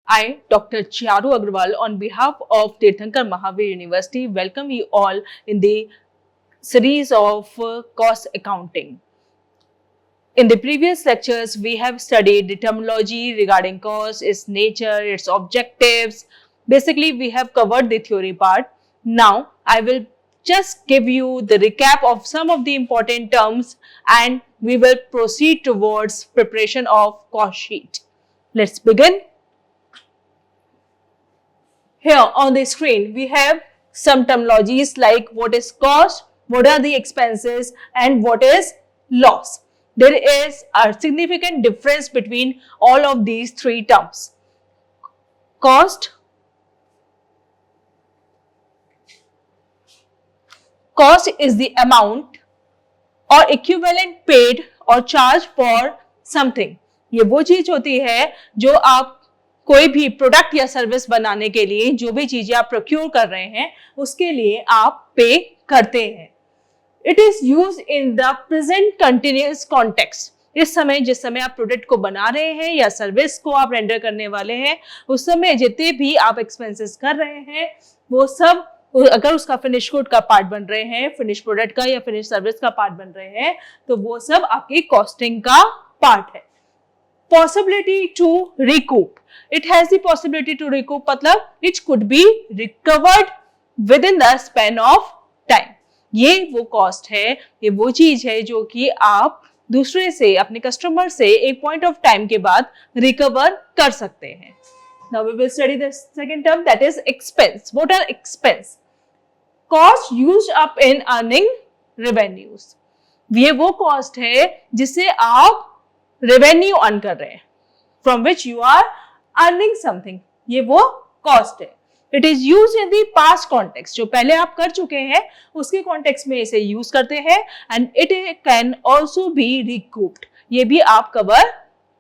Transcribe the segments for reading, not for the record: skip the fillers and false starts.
I, Dr. Charu Agrawal, on behalf of Tirthankar Mahavir University, welcome you all in the series of cost accounting. In the previous lectures, we have studied the terminology regarding cost, its nature, its objectives. Basically, we have covered the theory part. Now, I will just give you the recap of some of the important terms and we will proceed towards preparation of cost sheet. Let's begin. Here on the screen, we have some terminologies like what is cost, what are the expenses, and what is loss. There is a significant difference between all of these three terms. Cost is the amount or equivalent paid or charged for something. ये वो चीज होती है जो आप कोई भी product या सर्विस बनाने के लिए जो भी चीजें आप प्रोक्योर कर रहे हैं उसके लिए आप पे करते हैं. It is use in the present continuous context. इस समय जिस समय आप प्रोडक्ट को बना रहे हैं या सर्विस को आप रेंडर करने वाले हैं उस समय जितने भी आप एक्सपेंसेस कर रहे हैं वो सब अगर उसका फिनिश गुड का पार्ट बन रहे हैं, फिनिश प्रोडक्ट का या फिनिश सर्विस का पार्ट बन रहे हैं तो वो सब आपकी कॉस्टिंग का पार्ट है. Possibility to recoup. It has the possibility to recoup मतलब it could be recovered within the span of time. ये वो कॉस्ट है, ये वो चीज है जो कि आप दूसरे से अपने कस्टमर से एक पॉइंट ऑफ टाइम के बाद रिकवर कर सकते हैं. Now we will study the second term, that is expense. What are expense? Cost used up in earning revenues. ये वो कॉस्ट है जिससे आप रेवेन्यू अर्न कर रहे हैं, from which you are earning something. ये वो कॉस्ट है. It is use in the past context. जो पहले आप कर चुके हैं उसके कॉन्टेक्स्ट में इसे यूज करते हैं and it can also be recouped. ये भी आप कवर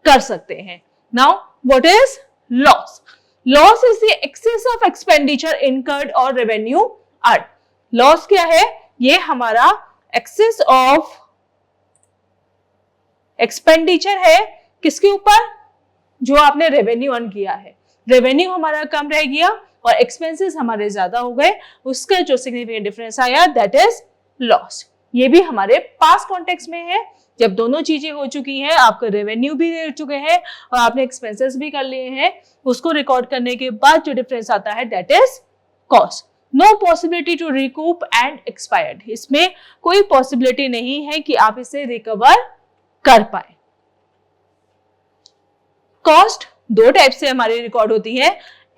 कर सकते हैं. Now what is loss? Loss is the excess of expenditure incurred और रेवेन्यू अर्न. लॉस क्या है? ये हमारा एक्सेस ऑफ एक्सपेंडिचर है किसके ऊपर? जो आपने रेवेन्यू अर्न किया है. रेवेन्यू हमारा कम रह गया और एक्सपेंसेस हमारे ज्यादा हो गए, उसका जो सिग्निफिकेंट डिफरेंस आया दैट इज लॉस. ये भी हमारे पास्ट कॉन्टेक्स्ट में है. जब दोनों चीजें हो चुकी हैं, आपका रेवेन्यू भी दे चुके हैं और आपने एक्सपेंसेस भी कर लिए हैं, उसको रिकॉर्ड करने के बाद जो डिफरेंस आता है that is cost. No possibility to recoup and expired. इसमें कोई पॉसिबिलिटी नहीं है कि आप इसे रिकवर कर पाए. कॉस्ट दो टाइप से हमारी रिकॉर्ड होती है,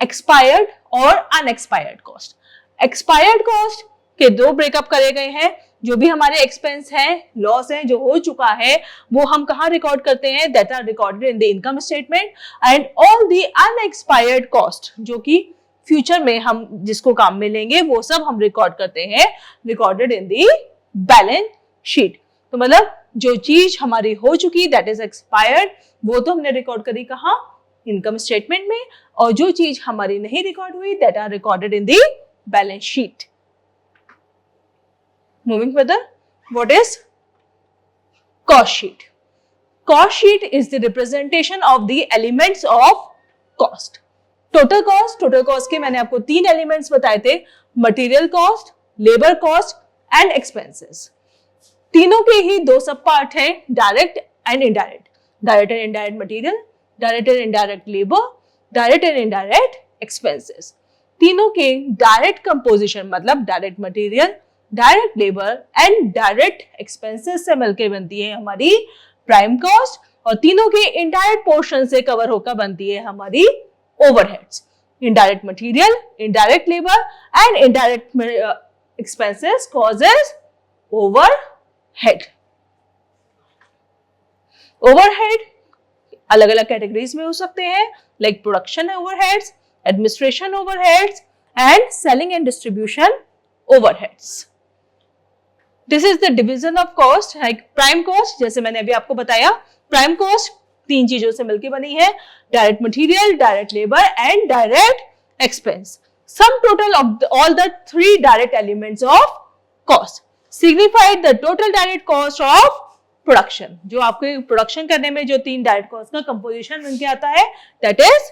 एक्सपायर्ड और अनएक्सपायर्ड कॉस्ट. एक्सपायर्ड कॉस्ट के दो ब्रेकअप करे गए हैं. जो भी हमारे एक्सपेंस है, लॉस है जो हो चुका है वो हम कहां रिकॉर्ड करते हैं? That are recorded in the income statement. And all the unexpired cost जो कि फ्यूचर में हम जिसको काम में लेंगे वो सब हम रिकॉर्ड करते हैं recorded in the balance sheet. तो मतलब जो चीज हमारी हो चुकी दैट इज एक्सपायर्ड वो तो हमने रिकॉर्ड करी कहां? इनकम स्टेटमेंट में. और जो चीज हमारी नहीं रिकॉर्ड हुई that are recorded in the balance sheet. Moving further, what is cost sheet? Cost sheet is the representation of the elements of cost. Total cost के मैंने आपको तीन एलिमेंट्स बताए थे, material cost, labour cost and expenses. तीनों के ही दो सब पार्ट हैं, direct and indirect. Direct and indirect material, direct and indirect labour, direct and indirect expenses. तीनों के डायरेक्ट कंपोजिशन मतलब direct material, direct labour and direct expenses से मिलकर बनती है हमारी प्राइम कॉस्ट. और तीनों के इनडायरेक्ट पोर्शन से कवर होकर बनती है हमारी overheads. Indirect material, indirect labour and indirect expenses causes overhead. Overhead अलग अलग कैटेगरीज में हो सकते हैं, like production overheads, administration overheads and selling and distribution overheads. This is the division of cost. Like prime cost, जैसे मैंने अभी आपको बताया, प्राइम कॉस्ट तीन चीजों से मिलकर बनी है, direct material, direct labour and direct expense. Sum total of all the three direct elements of cost signified the total direct cost of production. जो आपके प्रोडक्शन करने में जो तीन डायरेक्ट कॉस्ट का कंपोजिशन बन के आता है that is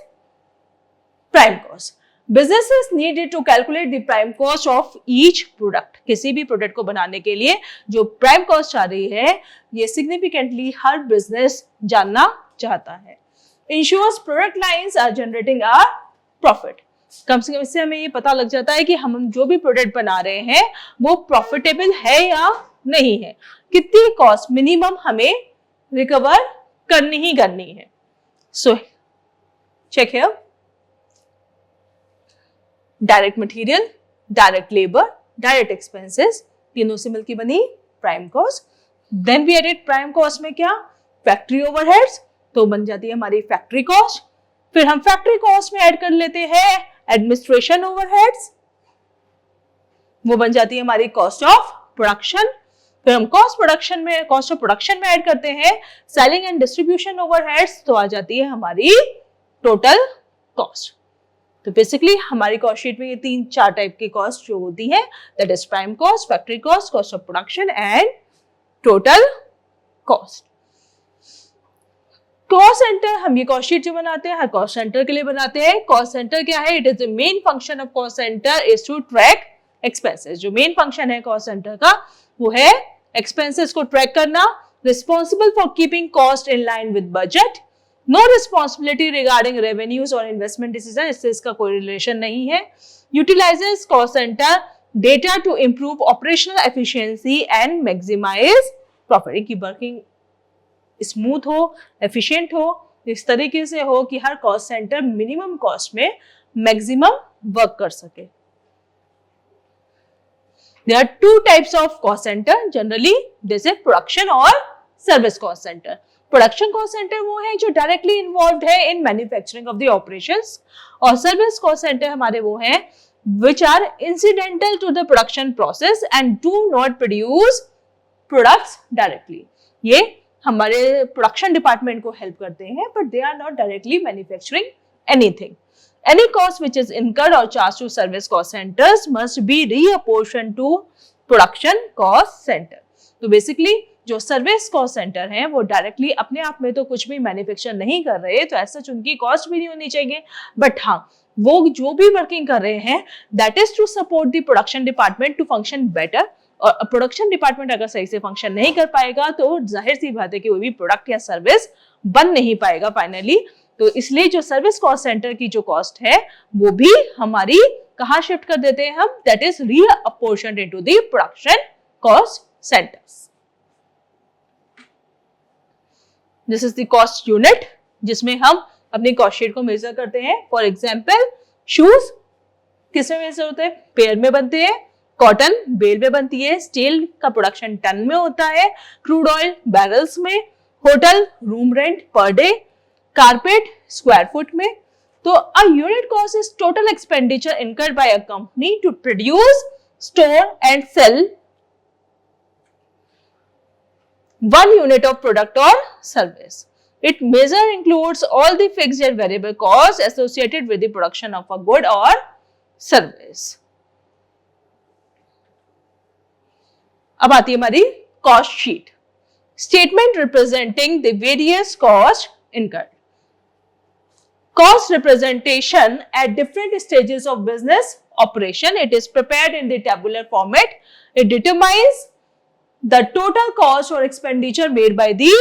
prime cost. Businesses needed to calculate the prime cost of each product. किसी भी प्रोडक्ट को बनाने के लिए जो प्राइम कॉस्ट आ रही है, ये सिग्निफिकेंटली हर बिजनेस जानना चाहता है। Ensures product lines are generating a profit. कम से कम इससे हमें ये पता लग जाता है कि हम जो भी प्रोडक्ट बना रहे हैं वो प्रॉफिटेबल है या नहीं है, कितनी कॉस्ट मिनिमम हमें रिकवर करनी ही करनी है। So check here, direct material, direct labour, direct expenses, तीनों से मिलकर बनी prime cost. Then we added prime cost में क्या, फैक्ट्री ओवरहेड्स, तो बन जाती है हमारी फैक्ट्री कॉस्ट। फिर हम फैक्ट्री कॉस्ट में ऐड कर लेते हैं एडमिनिस्ट्रेशन ओवरहेड्स, वो बन जाती है हमारी कॉस्ट ऑफ प्रोडक्शन। फिर हम कॉस्ट ऑफ प्रोडक्शन में ऐड करते हैं सेलिंग एंड डिस्ट्रीब्यूशन ओवरहेड्स, तो आ जाती है हमारी टोटल कॉस्ट। तो बेसिकली हमारी कॉस्ट शीट में ये 3-4 टाइप की कॉस्ट जो होती है, that is prime cost, factory cost, cost of production and total cost. Cost centre, हम ये कॉस्ट शीट जो बनाते हैं हर कॉस्ट सेंटर के लिए बनाते हैं। कॉस्ट सेंटर क्या है, it is the main function of cost centre is to track expenses. जो मेन फंक्शन है कॉस्ट सेंटर का वो है एक्सपेंसेस को ट्रैक करना। Responsible for keeping cost in line with budget, no responsibility regarding revenues और इन्वेस्टमेंट डिसीजन, इससे इसका कोई रिलेशन नहीं है। Utilises cost centre data to improve operational efficiency and maximise profit. इनकी वर्किंग स्मूथ हो, एफिशिएंट हो, इस तरीके से हो कि हर कॉस्ट सेंटर मिनिमम कॉस्ट में मैक्सिमम वर्क कर सके। There are 2 types of cost center generally, जैसे प्रोडक्शन और service cost centre. Production cost centre वो है जो डायरेक्टली इन्वॉल्व है in manufacturing of the operations, और सर्विस कॉस्ट सेंटर हमारे वो हैं which are incidental to the production process and do not produce products directly. ये हमारे प्रोडक्शन डिपार्टमेंट को हेल्प करते हैं, but they are not directly manufacturing anything. Any cost which is incurred or charged to service cost centers must be reapportioned to production cost center. तो basically जो service cost centre हैं वो directly अपने आप में तो कुछ भी मैन्युफैक्चर नहीं कर रहे, तो ऐसा उनकी कॉस्ट भी नहीं होनी चाहिए, बट हाँ वो जो भी वर्किंग कर रहे हैं that is to support the production department to function better. और प्रोडक्शन डिपार्टमेंट अगर सही से फंक्शन नहीं कर पाएगा तो जाहिर सी बात है कि कोई भी प्रोडक्ट या सर्विस बन नहीं पाएगा फाइनली। तो इसलिए जो सर्विस कॉस्ट सेंटर की जो कॉस्ट है वो भी हमारी कहां शिफ्ट कर देते हैं हम, that is reapportioned into the production cost centres. This is the cost unit जिसमें हम अपनी कॉस्ट शीट को मेजर करते हैं। फॉर एग्जांपल शूज किस में मेजर होते हैं, पेयर में बनते हैं, कॉटन बेल में बनती है, स्टील का प्रोडक्शन टन में होता है, क्रूड ऑयल बैरल्स में, hotel room rent per day, carpet square foot में। तो a unit cost is total expenditure incurred by a company to produce, store and sell one unit of product or service. It measure includes all the fixed and variable costs associated with the production of a good or service. अब आती है हमारी cost sheet, statement representing the various cost incurred. Cost representation at different stages of business operation. It is prepared in the tabular format. It determines the total cost or expenditure made by the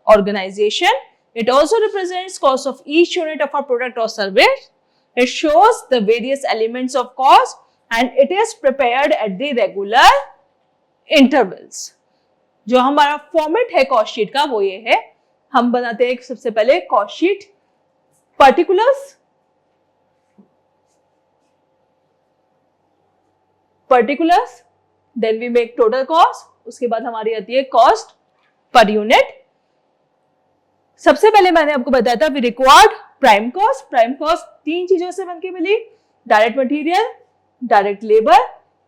organization. It also represents cost of each unit of a product or service. It shows the various elements of cost and it is prepared at the regular intervals. जो हमारा format है cost sheet का वो ये है, हम बनाते हैं सबसे पहले cost sheet, particulars, then we make total cost, उसके बाद हमारी आती है कॉस्ट पर यूनिट। सबसे पहले मैंने आपको बताया था we required prime cost. Prime cost 3 चीजों से बनके मिली, direct material, direct labour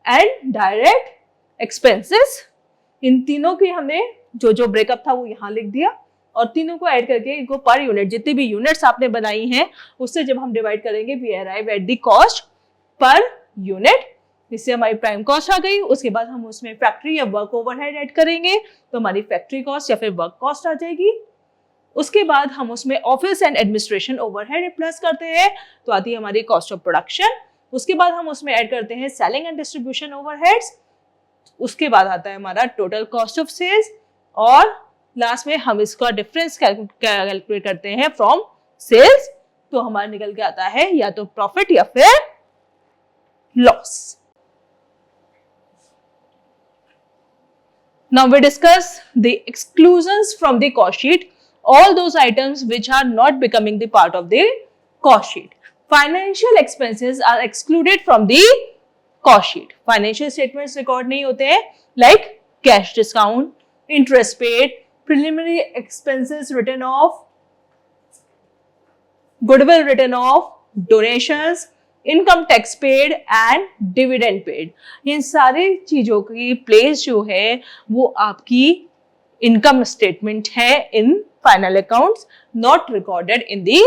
and direct expenses. इन तीनों की हमने जो जो ब्रेकअप था वो यहाँ लिख दिया और तीनों को ऐड करके इनको पर यूनिट, जितनी भी यूनिट्स आपने बनाई हैं उससे जब हम डिवाइड करेंगे we arrive at the cost per unit. इससे हमारी प्राइम कॉस्ट आ गई। उसके बाद हम उसमें फैक्ट्री या वर्क ओवरहेड ऐड करेंगे तो हमारी फैक्ट्री कॉस्ट या फिर वर्क कॉस्ट आ जाएगी। उसके बाद हम उसमें office and administration overhead plus करते हैं तो आती है हमारी कॉस्ट ऑफ प्रोडक्शन। उसके बाद हम उसमें ऐड करते हैं सेलिंग एंड डिस्ट्रीब्यूशन ओवरहेड्स। उसके बाद आता है हमारा टोटल कॉस्ट ऑफ सेल्स और लास्ट में हम इसका डिफरेंस कैलकुलेट करते हैं फ्रॉम सेल्स। तो हमारा निकल के आता है या तो प्रॉफिट या फिर loss. Now we discuss the exclusions from the cost sheet, all those items which are not becoming the part of the cost sheet. Financial expenses are excluded from the cost sheet. Financial statements record नहीं होते हैं like cash discount, interest paid, preliminary expenses written off, goodwill written off, donations, income tax paid and dividend paid. इन सारी चीजों की place जो है वो आपकी इनकम स्टेटमेंट है in final accounts, not recorded in the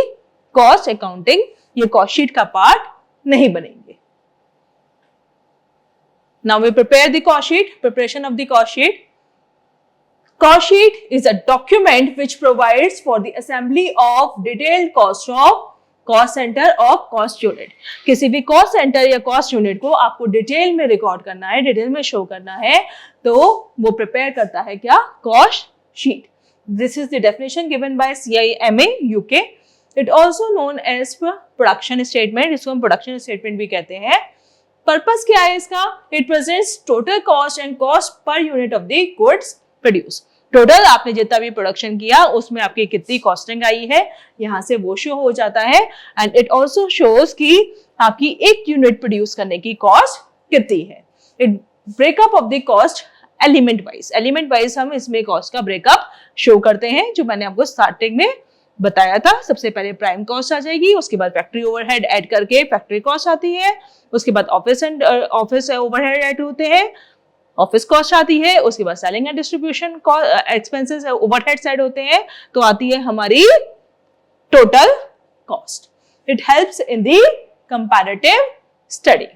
cost accounting. ये कॉस्ट शीट का पार्ट नहीं बनेंगे। Now we prepare the cost sheet. Preparation of the cost sheet. Cost sheet is a document which provides for the assembly of detailed cost of cost centre और cost unit. किसी भी cost centre या cost unit को आपको detail में record करना है, detail में शो करना है, तो वो प्रिपेयर करता है क्या? Cost sheet. This is the definition given by CIMA UK। It also known as production statement. इसको हम प्रोडक्शन स्टेटमेंट भी कहते हैं। पर्पस क्या है इसका? It presents total cost and cost per unit of the goods produce. Total आपने जितना भी प्रोडक्शन किया उसमें आपकी कितनी कॉस्टिंग आई है यहां से वो शो हो जाता है। एंड इट ऑल्सो शोज कि आपकी एक यूनिट प्रोड्यूस करने की कॉस्ट कितनी है। It breakup of the cost element wise. Element wise हम इसमें कॉस्ट का ब्रेकअप शो करते हैं जो मैंने आपको स्टार्टिंग में बताया था। सबसे पहले प्राइम कॉस्ट आ जाएगी, उसके बाद फैक्ट्री ओवरहेड ऐड करके फैक्ट्री कॉस्ट आती है, उसके बाद ऑफिस ओवरहेड ऐड होते हैं, ऑफिस कॉस्ट आती है, उसके बाद selling and distribution expenses overheads add होते हैं, तो आती है हमारी total cost. It helps in the comparative study.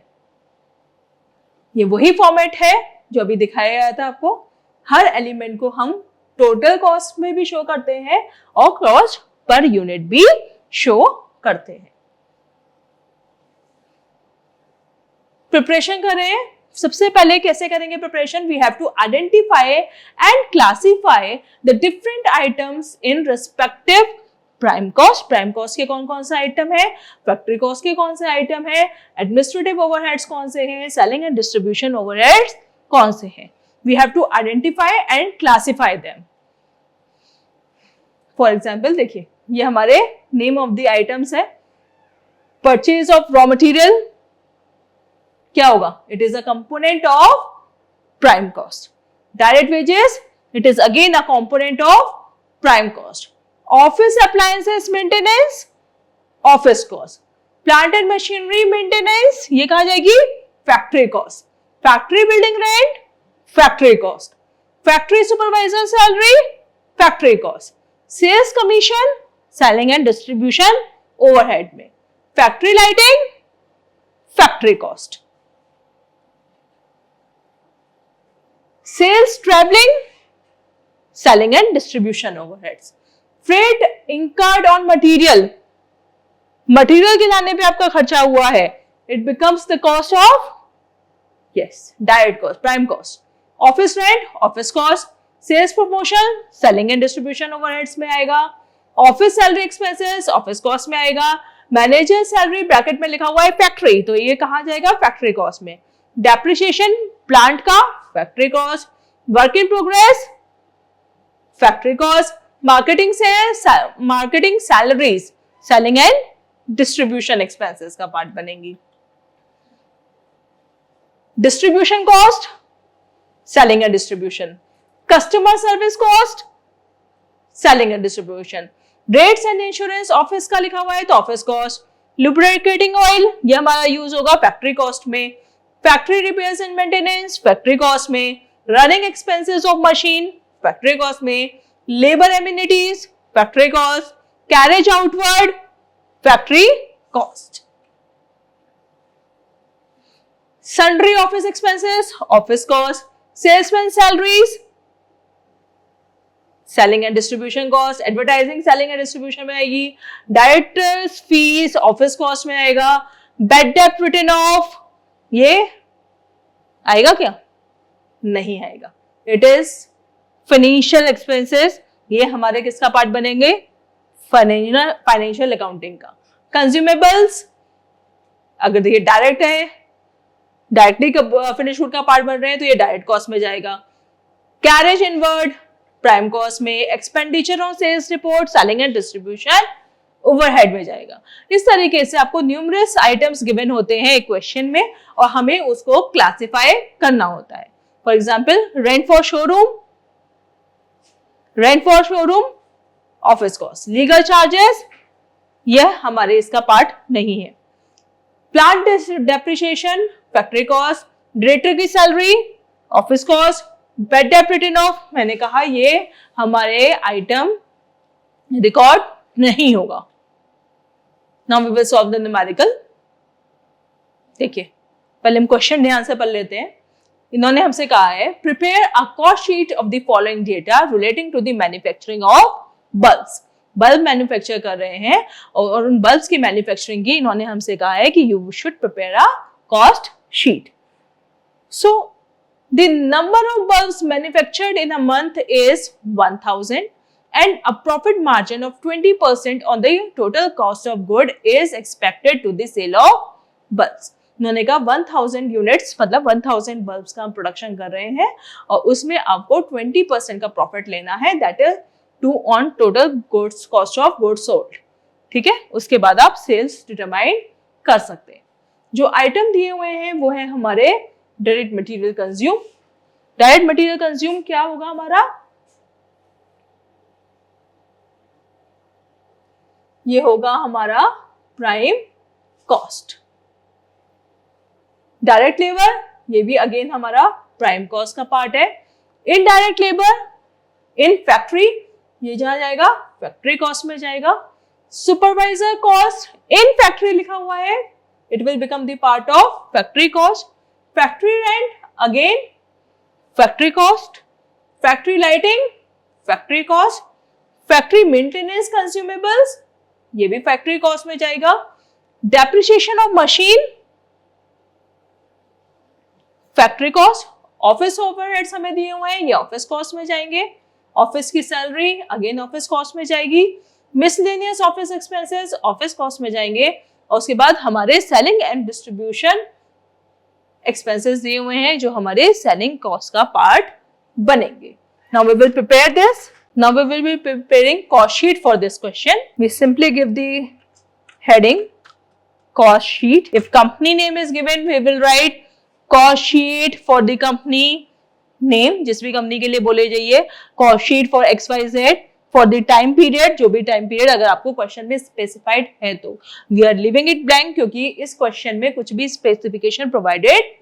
ये वही फॉर्मेट है जो अभी दिखाया गया था आपको। हर एलिमेंट को हम टोटल कॉस्ट में भी शो करते हैं और कॉस्ट पर यूनिट भी शो करते हैं। प्रिपरेशन कर रहे हैं। सबसे पहले कैसे करेंगे preparation? We have to identify and classify the different items in respective prime cost. Prime cost के कौन कौन से आइटम है, फैक्ट्री कॉस्ट के कौन से आइटम है, एडमिनिस्ट्रेटिव ओवरहेड्स कौन से हैं, सेलिंग एंड डिस्ट्रीब्यूशन ओवरहेड्स कौन से हैं। We have to identify and classify them. For example देखिए, ये हमारे नेम ऑफ द आइटम्स है। परचेज ऑफ रॉ मटेरियल क्या होगा? It is a component of prime cost. Direct wages, it is again a component of prime cost. Office appliances maintenance, office cost. Plant and machinery maintenance, ये कहा जाएगी factory cost. Factory building rent, factory cost. Factory supervisor salary, factory cost. Sales commission, selling and distribution overhead में। Factory lighting, factory cost. Sales traveling, selling and distribution overheads. Freight incurred on material. Material के लाने पे आपका खर्चा हुआ है. It becomes the cost of, yes, direct cost, prime cost. Office rent, office cost. Sales promotion, selling and distribution overheads में आएगा. Office salary expenses, office cost में आएगा. Manager salary ब्रैकेट में लिखा हुआ है फैक्ट्री, तो ये कहाँ जाएगा? फैक्ट्री कॉस्ट में. डेप्रिसिएशन प्लांट का, factory cost. Work in progress, factory cost. Marketing salaries, selling and distribution expenses का पार्ट बनेंगी. Distribution cost, selling and distribution. Customer service cost, selling and distribution. Rates and insurance office का लिखा हुआ है तो office cost. Lubricating oil, ये हमारा use होगा फैक्ट्री कॉस्ट में. Factory repairs and maintenance, factory cost में. Running expenses of machine, factory cost में. Labour amenities, factory cost. Carriage outward, factory cost. Sundry office expenses, office cost. Salesman salaries, selling and distribution cost, advertising selling and distribution में आएगी, directors fees office cost में आएगा, bad debt written of, ये आएगा क्या? नहीं आएगा। It is financial expenses, ये हमारे किसका पार्ट बनेंगे? फाइनेंशियल अकाउंटिंग का। कंज्यूमेबल्स, अगर ये डायरेक्ट है, डायरेक्टली फिनिश गुड का पार्ट बन रहे हैं तो ये डायरेक्ट कॉस्ट में जाएगा। कैरेज इनवर्ड प्राइम कॉस्ट में, expenditure on sales report selling and distribution overhead में जाएगा। इस तरीके से आपको न्यूमरस आइटम्स गिवन होते हैं एक क्वेश्चन में और हमें उसको क्लासिफाई करना होता है। For example rent for showroom office cost, legal charges, यह हमारे इसका पार्ट नहीं है। Plant depreciation factory cost, director की salary office cost, bad debt written off, मैंने कहा ये हमारे आइटम रिकॉर्ड नहीं होगा। Now we will solve the numerical. देखिए पहले हम क्वेश्चन ध्यान से पढ़ लेते हैं। इन्होंने हमसे कहा है prepare a cost sheet of the following data relating to the manufacturing of bulbs. Bulb manufacture कर रहे हैं और उन बल्ब्स की मैन्युफैक्चरिंग की इन्होंने हमसे कहा है कि you should prepare a cost sheet. So the number of bulbs manufactured in a month is 1000 and a profit margin of 20% on the total cost of good is expected to the sale of bulbs। उन्होंने कहा 1000 units मतलब 1000 bulbs का हम production कर रहे हैं और उसमें आपको 20% का प्रॉफिट लेना है, that is to on total goods cost of goods sold. ठीक है, उसके बाद आप सेल्स डिटरमाइन कर सकते हैं। जो आइटम दिए हुए हैं वो है हमारे direct material consume. Direct material consume क्या होगा हमारा? ये होगा हमारा प्राइम कॉस्ट। डायरेक्ट लेबर, ये भी अगेन हमारा प्राइम कॉस्ट का पार्ट है। इनडायरेक्ट लेबर इन फैक्ट्री, ये जहां जाएगा फैक्ट्री कॉस्ट में जाएगा। सुपरवाइजर कॉस्ट इन फैक्ट्री लिखा हुआ है, it will become the part of factory cost. Factory rent again factory cost. Factory lighting factory cost. Factory maintenance consumables, ये भी फैक्ट्री कॉस्ट में जाएगा। Depreciation of machine factory cost. Office overheads हमें दिए हुए हैं, ये ऑफिस कॉस्ट में जाएंगे। ऑफिस की सैलरी अगेन ऑफिस कॉस्ट में जाएगी। Miscellaneous office expenses office cost में जाएंगे और उसके बाद हमारे सेलिंग एंड डिस्ट्रीब्यूशन एक्सपेंसेस दिए हुए हैं जो हमारे सेलिंग कॉस्ट का पार्ट बनेंगे। Now we will prepare this. Now we will be preparing cost sheet for this question. We simply give the heading cost sheet. If company name is given, we will write cost sheet for the company name. जिस भी company के लिए बोले जाइए cost sheet for XYZ for the time period, जो भी time period अगर आपको क्वेश्चन में स्पेसिफाइड है तो we are leaving it blank क्योंकि इस क्वेश्चन में कुछ भी स्पेसिफिकेशन प्रोवाइडेड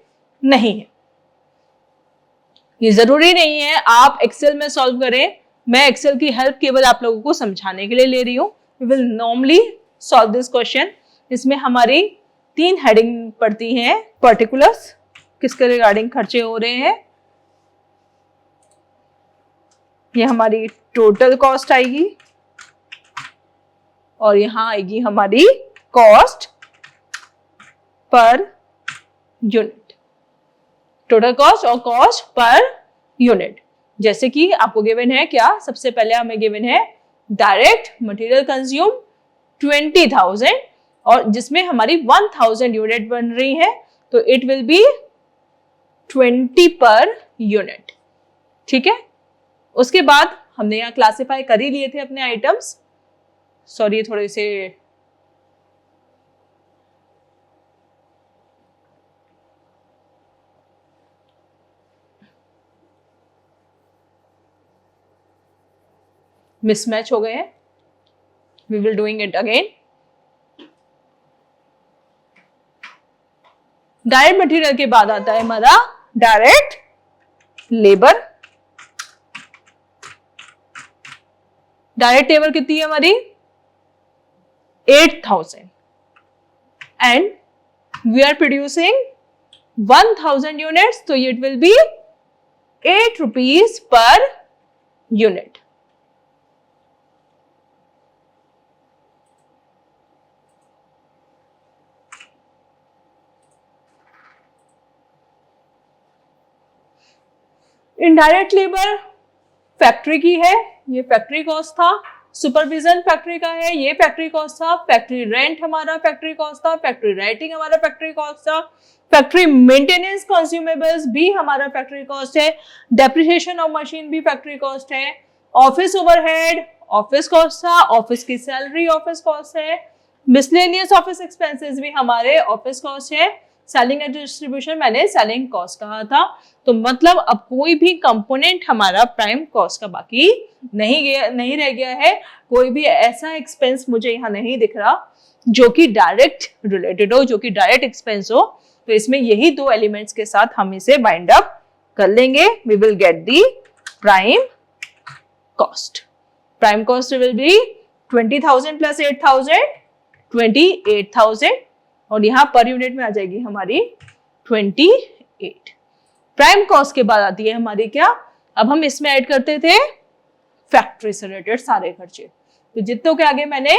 नहीं है। ये जरूरी नहीं है आप एक्सेल में सॉल्व करें, मैं एक्सेल की हेल्प केवल आप लोगों को समझाने के लिए ले रही हूँ। We will normally solve this question. इसमें हमारी 3 हेडिंग पड़ती हैं। पर्टिकुलर्स, किसके रिगार्डिंग खर्चे हो रहे हैं, ये हमारी टोटल कॉस्ट आएगी और यहां आएगी हमारी cost per unit. Total cost और कॉस्ट पर यूनिट। जैसे कि आपको गिवन है क्या, सबसे पहले हमें गिवन है डायरेक्ट मटेरियल कंज्यूम 20,000 और जिसमें हमारी 1000 यूनिट बन रही है तो it will B 20 per unit. ठीक है, उसके बाद हमने यहाँ क्लासिफाई कर ही लिए थे अपने आइटम्स। सॉरी थोड़े से मिसमैच हो गए हैं। We will doing it again. Direct material के बाद आता है हमारा डायरेक्ट लेबर। डायरेक्ट लेबर कितनी है हमारी 8000 and we are producing 1000 units तो it will be 8 rupees per unit. Indirect labour factory की है, ये फैक्ट्री कॉस्ट था। सुपरविजन फैक्ट्री का है, ये फैक्ट्री कॉस्ट था। फैक्ट्री रेंट हमारा फैक्ट्री कॉस्ट था। फैक्ट्री राइटिंग हमारा फैक्ट्री कॉस्ट था। फैक्ट्री मेंटेनेंस कंज्यूमेबल्स भी हमारा फैक्ट्री कॉस्ट है। डेप्रिसिएशन ऑफ मशीन भी फैक्ट्री कॉस्ट है। ऑफिस ओवरहेड ऑफिस कॉस्ट था। ऑफिस की सैलरी ऑफिस कॉस्ट है। मिसलेनियस ऑफिस एक्सपेंसेस भी हमारे ऑफिस कॉस्ट है। सेलिंग एंड डिस्ट्रीब्यूशन मैंने सेलिंग कॉस्ट कहा था। तो मतलब अब कोई भी कंपोनेंट हमारा प्राइम कॉस्ट का बाकी नहीं रह गया है। कोई भी ऐसा एक्सपेंस मुझे यहाँ नहीं दिख रहा जो कि डायरेक्ट रिलेटेड हो, जो कि डायरेक्ट एक्सपेंस हो। तो इसमें यही दो एलिमेंट्स के साथ हम इसे बाइंड अप कर लेंगे। We will get the prime cost. Prime cost will be 20,000 plus 8,000 28,000 और यहाँ पर यूनिट में आ जाएगी हमारी 28। प्राइम कॉस्ट के बाद आती है हमारी क्या, अब हम इसमें ऐड करते थे फैक्ट्री से रिलेटेड सारे खर्चे। तो जितनों के आगे मैंने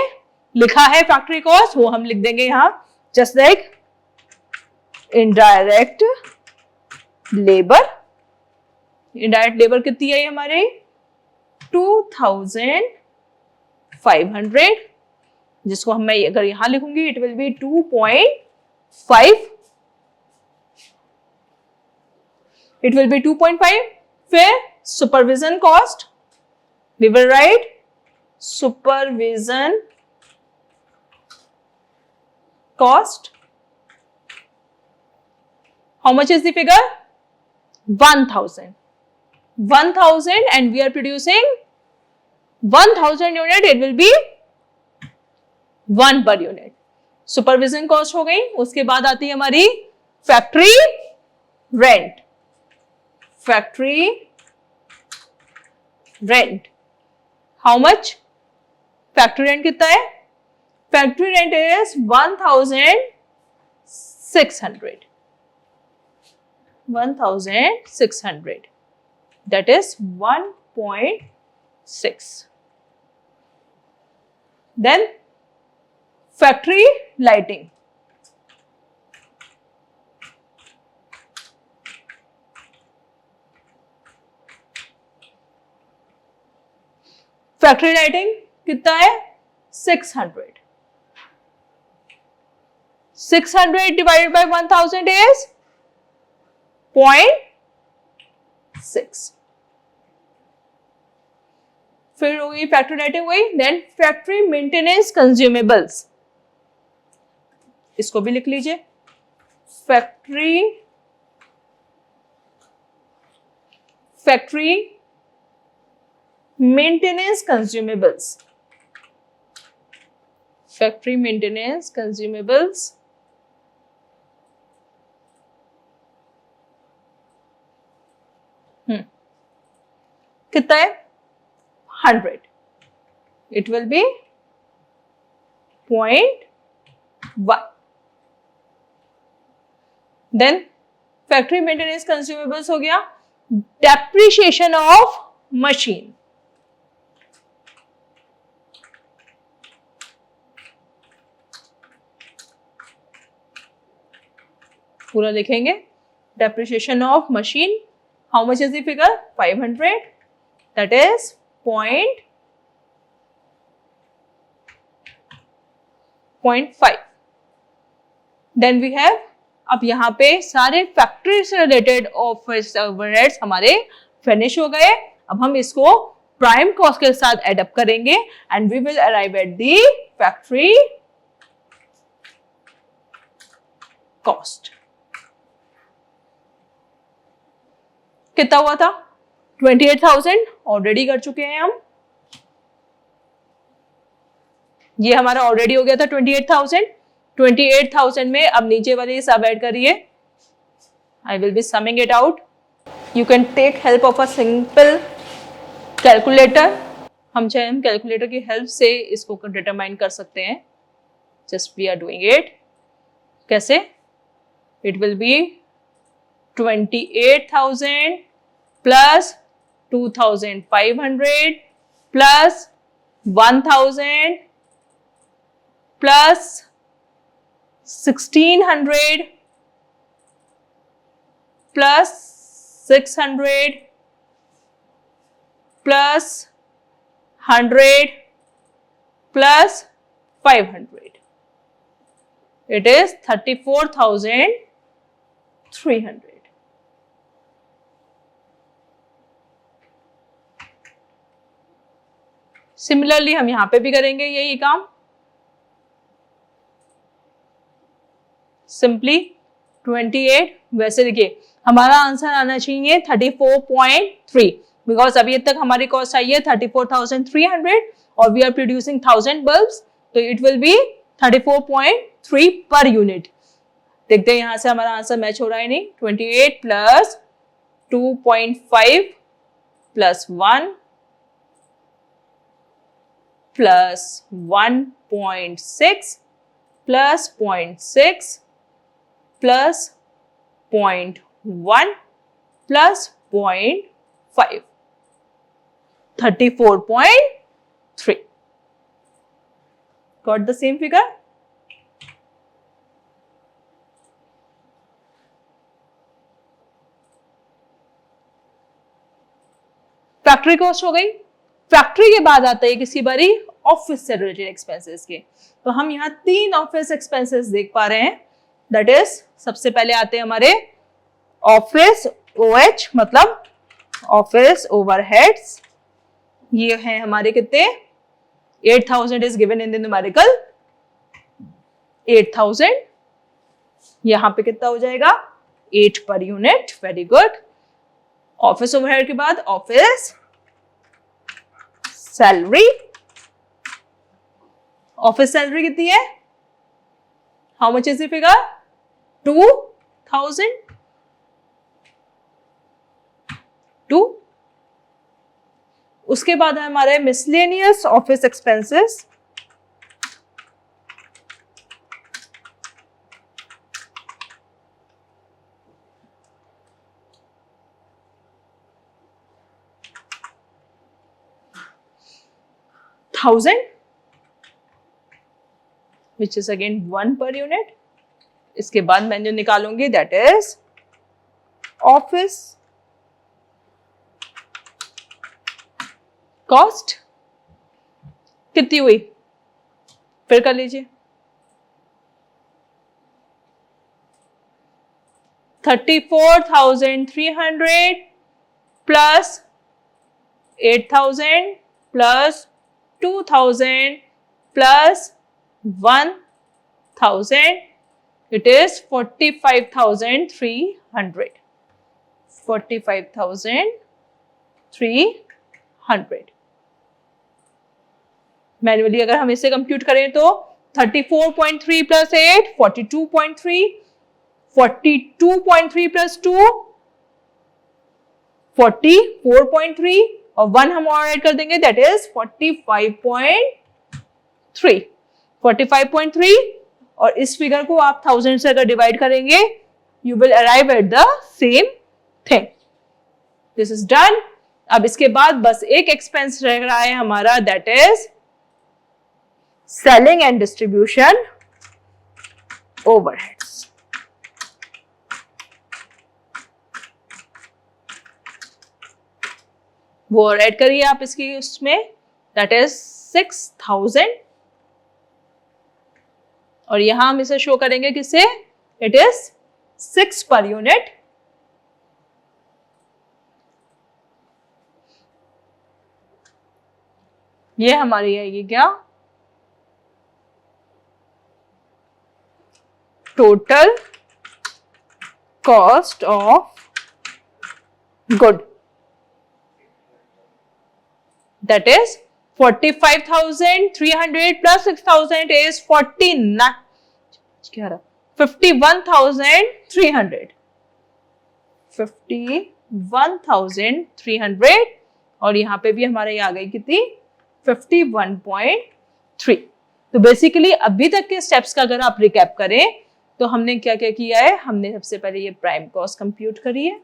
लिखा है फैक्ट्री कॉस्ट वो हम लिख देंगे यहाँ, just like indirect labour. Indirect labour कितनी है हमारे 2,500, जिसको हम मैं अगर यहां लिखूंगी it will be 2.5, it will be 2.5। फिर supervision cost, we will write supervision cost. How much is the figure 1,000 and we are producing 1,000 unit, it will be 1 per unit। Supervision cost हो गई। उसके बाद आती है हमारी factory rent. Factory rent how much, factory rent कितना है, factory rent is 1,600 that is 1.6। then factory lighting, factory lighting कितना है 600 divided by 1,000 is 0.6। फिर हुई फैक्ट्री लाइटिंग हुई। देन फैक्ट्री मेंटेनेंस कंज्यूमेबल्स, इसको भी लिख लीजिए। Factory maintenance consumables, factory maintenance consumables कितना है 100, it will be 0.1। Then factory maintenance consumables हो गया। डेप्रिसिएशन ऑफ मशीन, पूरा लिखेंगे। Depreciation of machine, how much is the figure 500, that is 0.5। then we have, अब यहाँ पे सारे फैक्ट्री से रिलेटेड ऑफिस ओवरहेड्स हमारे फिनिश हो गए। अब हम इसको प्राइम कॉस्ट के साथ एड अप करेंगे and we will arrive at the factory cost. कितना हुआ था 28,000 ऑलरेडी कर चुके हैं हम, ये हमारा ऑलरेडी हो गया था 28,000। 28,000 में अब नीचे वाली सब ऐड करिए। I will be summing it out. You can take help of a simple calculator. हम चाहे हम कैलकुलेटर की हेल्प से इसको डिटरमाइन कर सकते हैं। Just we are doing it. कैसे, it will be 28,000 plus 2,500 plus 1,000 plus 1,600 plus 600 plus 100 plus 500, it is 34,300. Similarly हम यहां पे भी करेंगे यही काम. सिंपली 28. वैसे देखिए हमारा आंसर आना चाहिए 34.3, बिकॉज अभी तक हमारी कॉस्ट आई है 34,300 और वी आर प्रोड्यूसिंग 1000 बल्ब्स, तो it will B 34.3 per unit. देखते हैं यहां से हमारा आंसर मैच हो रहा है नहीं. 28 plus 2.5 plus 1 plus 1.6 plus 0.6 plus 0.1 plus 0.5, 34.3. Got the same figure? Factory cost हो गई. फैक्ट्री के बाद आता है किसी बारी ऑफिस से रिलेटेड एक्सपेंसेस के. तो हम यहाँ 3 ऑफिस एक्सपेंसेस देख पा रहे हैं. दैट इज सबसे पहले आते हैं हमारे ऑफिस OH, मतलब ऑफिस ओवरहेड्स. ये हैं हमारे कितने, 8,000 is given in the numerical. 8,000 यहां पे कितना हो जाएगा, 8 per unit. Very good. Office overhead के बाद ऑफिस सैलरी. ऑफिस सैलरी कितनी है, how much is the figure, 2,000. 2. उसके बाद है हमारे miscellaneous office expenses. which is again 1 per unit. इसके बाद मैं जो निकालूंगी दैट इज ऑफिस कॉस्ट. कितनी हुई, फिर कर लीजिए. 34,300 plus 8,000 plus 2,000 plus 1,000, it is 45,300. 45,300. Manually अगर हम इसे कंप्यूट करें तो 34.3 प्लस 8 42.3, 42.3 प्लस 2 44.3 और 1 हम और ऐड कर देंगे दैट इज 45.3. 45.3 और इस फिगर को आप 1000 से अगर डिवाइड करेंगे you will arrive at the same thing. This is done. अब इसके बाद बस एक एक्सपेंस रह रहा है हमारा that is selling and distribution overheads. वो और ऐड करिए आप इसकी उसमें दैट इज 6,000 और यहां हम इसे शो करेंगे किससे, इट इज 6 पर यूनिट. ये हमारी आएगी क्या, total cost of good. That is 45,300 plus 6,000 is 51,300. 51,300 और यहां पे भी हमारे आ गई कितनी 51.3. तो बेसिकली अभी तक के स्टेप्स का अगर आप रिकैप करें तो हमने क्या क्या किया है. हमने सबसे पहले ये प्राइम कॉस्ट कंप्यूट करी है.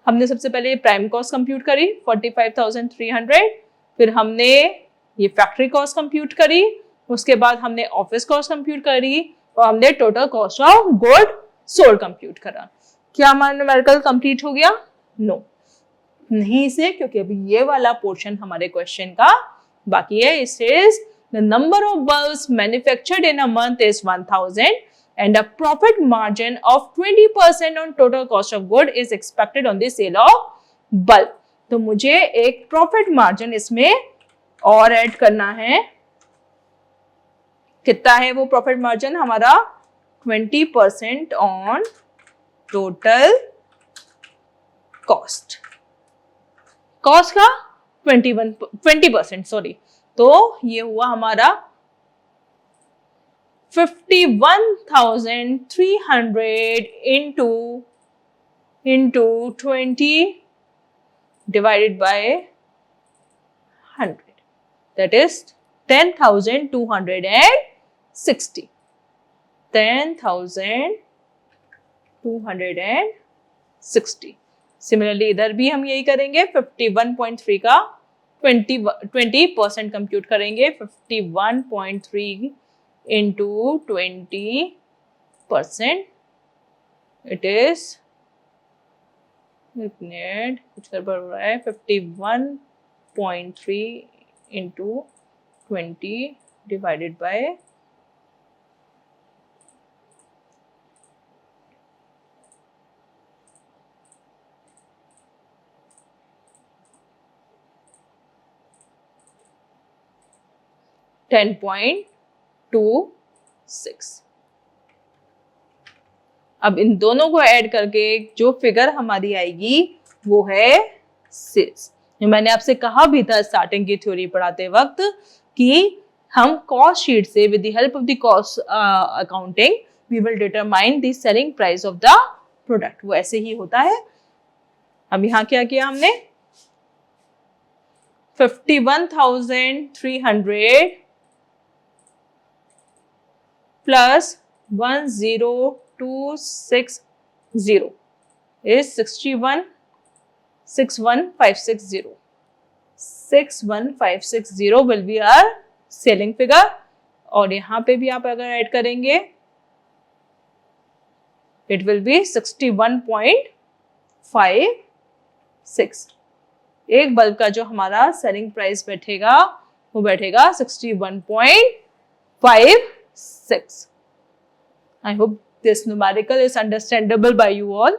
हमने सबसे पहले प्राइम कॉस्ट कंप्यूट करी 45,300. फिर हमने ये फैक्ट्री कॉस्ट कंप्यूट करी, उसके बाद हमने ऑफिस कॉस्ट कंप्यूट करी और हमने total cost of good sold compute करा। क्या हमारा न्यूमेरिकल कंप्लीट हो गया? नो, नहीं से, क्योंकि अभी ये वाला पोर्शन हमारे क्वेश्चन का बाकी है। It is the number of bulbs manufactured in a month is 1000 and a profit margin of 20% on total cost of good is expected on the sale of bulb। तो मुझे एक प्रॉफिट मार्जिन इसमें और add करना है। कितना है वो प्रॉफिट मार्जिन हमारा? 20% ऑन टोटल कॉस्ट। कॉस्ट का 20%, सॉरी, तो ये हुआ हमारा 51,300 into 20 divided by 100, that is 10,260. 10,260। Similarly इधर भी हम यही करेंगे, 51.3 का 20% कंप्यूट करेंगे। 51.3 into 20%, it is, कुछ गड़बड़ हो रहा है, 51.3 into 20 divided by 10.26। अब इन दोनों को ऐड करके जो फिगर हमारी आएगी वो है 6। मैंने आपसे कहा भी था स्टार्टिंग की थ्योरी पढ़ाते वक्त कि हम कॉस्ट शीट से with the help of the cost accounting we will determine the selling price of the product. वो ऐसे ही होता है। अब यहाँ क्या किया हमने? 51,300 plus 10260 is 61560. 61560 will be our selling figure। और यहाँ पे भी आप अगर ऐड करेंगे it will be 61.56। एक बल्ब का जो हमारा सेलिंग प्राइस बैठेगा वो बैठेगा 61.56। I hope this numerical is understandable by you all।